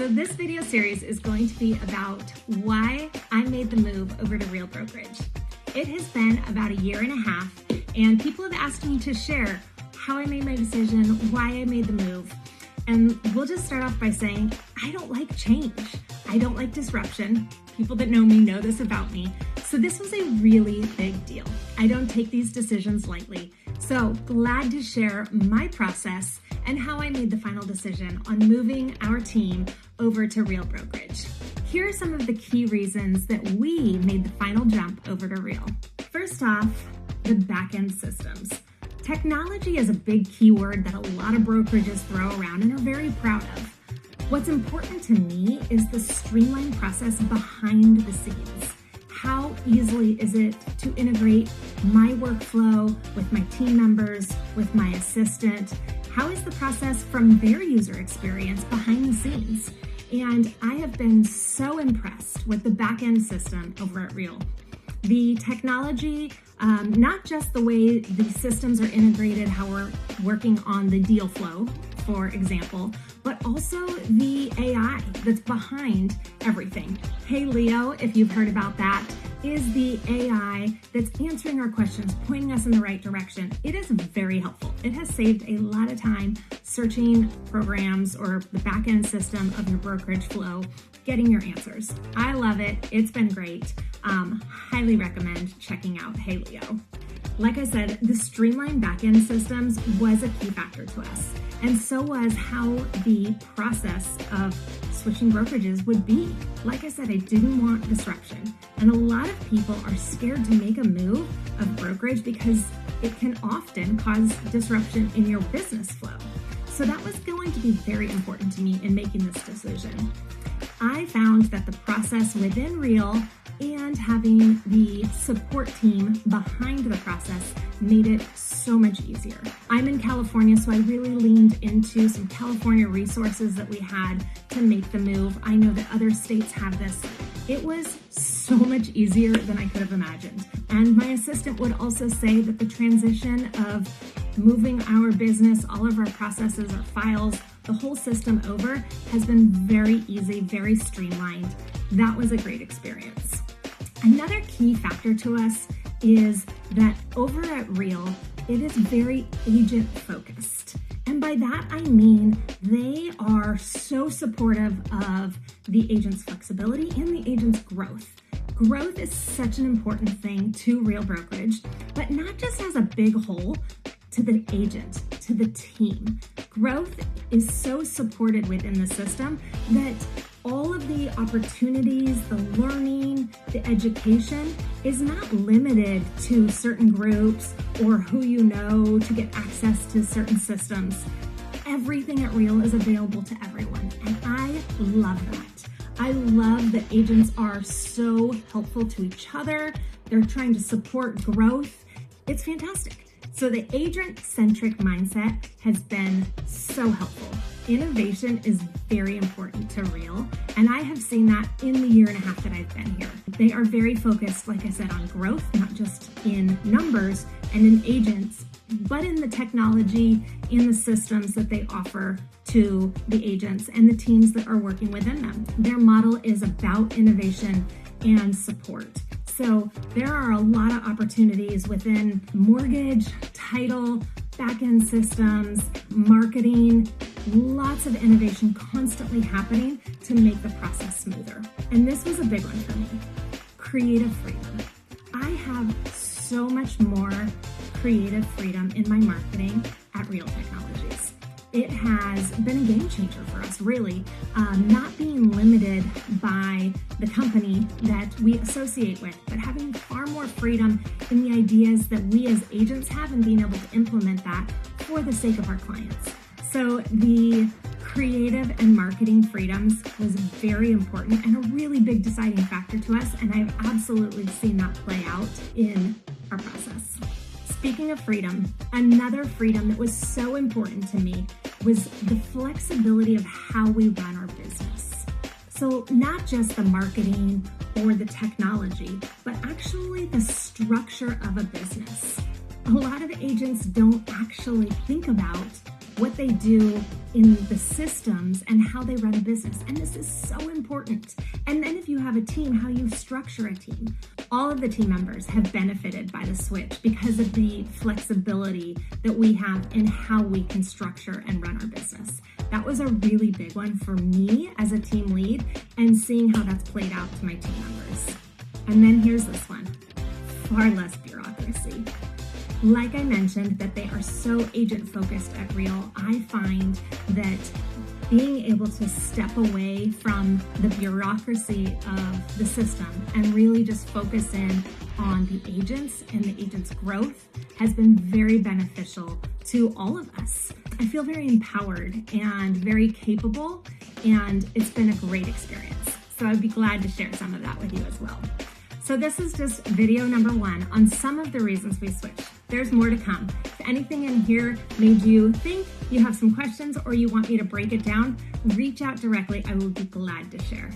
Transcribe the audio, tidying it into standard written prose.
So this video series is going to be about why I made the move over to Real Brokerage. It has been about a year and a half, and people have asked me to share how I made my decision, why I made the move. And we'll just start off by saying, I don't like change. I don't like disruption. People that know me know this about me. So this was a really big deal. I don't take these decisions lightly. So glad to share my process and how I made the final decision on moving our team over to Real Brokerage. Here are some of the key reasons that we made the final jump over to Real. First off, the backend systems. Technology is a big keyword that a lot of brokerages throw around and are very proud of. What's important to me is the streamlined process behind the scenes. How easily is it to integrate my workflow with my team members, with my assistant? How is the process from their user experience behind the scenes? And I have been so impressed with the backend system over at Real. The technology, not just the way the systems are integrated, how we're working on the deal flow, for example, but also the AI that's behind everything. Hey Leo, if you've heard about that, is the AI that's answering our questions, pointing us in the right direction. It is very helpful. It has saved a lot of time searching programs or the back-end system of your brokerage flow, getting your answers. I love it. It's been great. Highly recommend checking out Hey Leo. Like I said, the streamlined back-end systems was a key factor to us, and so was how the process of switching brokerages would be. Like I said, I didn't want disruption, and a lot of people are scared to make a move of brokerage because it can often cause disruption in your business flow. So that was going to be very important to me in making this decision. I found that the process within Real and having the support team behind the process made it so much easier. I'm in California, so I really leaned into some California resources that we had to make the move. I know that other states have this. It was so much easier than I could have imagined. And my assistant would also say that the transition of moving our business, all of our processes, our files, the whole system over has been very easy, very streamlined. That was a great experience. Another key factor to us is that over at Real, it is very agent focused. And by that, I mean they are so supportive of the agent's flexibility and the agent's growth. Growth is such an important thing to Real Brokerage, but not just as a big hole to the agent, to the team. Growth is so supported within the system that all of the opportunities, the learning, the education is not limited to certain groups or who you know to get access to certain systems. Everything at Real is available to everyone, and I love that. I love that agents are so helpful to each other. They're trying to support growth. It's fantastic. So the agent-centric mindset has been so helpful. Innovation is very important to Real, and I have seen that in the year and a half that I've been here. They are very focused, like I said, on growth, not just in numbers and in agents, but in the technology and the systems that they offer to the agents and the teams that are working within them. Their model is about innovation and support. So there are a lot of opportunities within mortgage, title, back-end systems, marketing, lots of innovation constantly happening to make the process smoother. And this was a big one for me, creative freedom. I have so much more creative freedom in my marketing at Real Technologies. It has been a game changer for us, really, not being limited by the company that we associate with, but having far more freedom in the ideas that we as agents have and being able to implement that for the sake of our clients. So the creative and marketing freedoms was very important and a really big deciding factor to us, and I've absolutely seen that play out in our process. Speaking of freedom, another freedom that was so important to me was the flexibility of how we run our business. So not just the marketing or the technology, but actually the structure of a business. A lot of agents don't actually think about what they do in the systems and how they run a business. And this is so important. And then if you have a team, how you structure a team. All of the team members have benefited by the switch because of the flexibility that we have in how we can structure and run our business. That was a really big one for me as a team lead, and seeing how that's played out to my team members. And then here's this one, far less bureaucracy. Like I mentioned, that they are so agent focused at Real, I find that being able to step away from the bureaucracy of the system and really just focus in on the agents and the agents' growth has been very beneficial to all of us. I feel very empowered and very capable, and it's been a great experience. So I'd be glad to share some of that with you as well. So this is just video number 1 on some of the reasons we switched. There's more to come. If anything in here made you think, you have some questions, or you want me to break it down, reach out directly. I will be glad to share.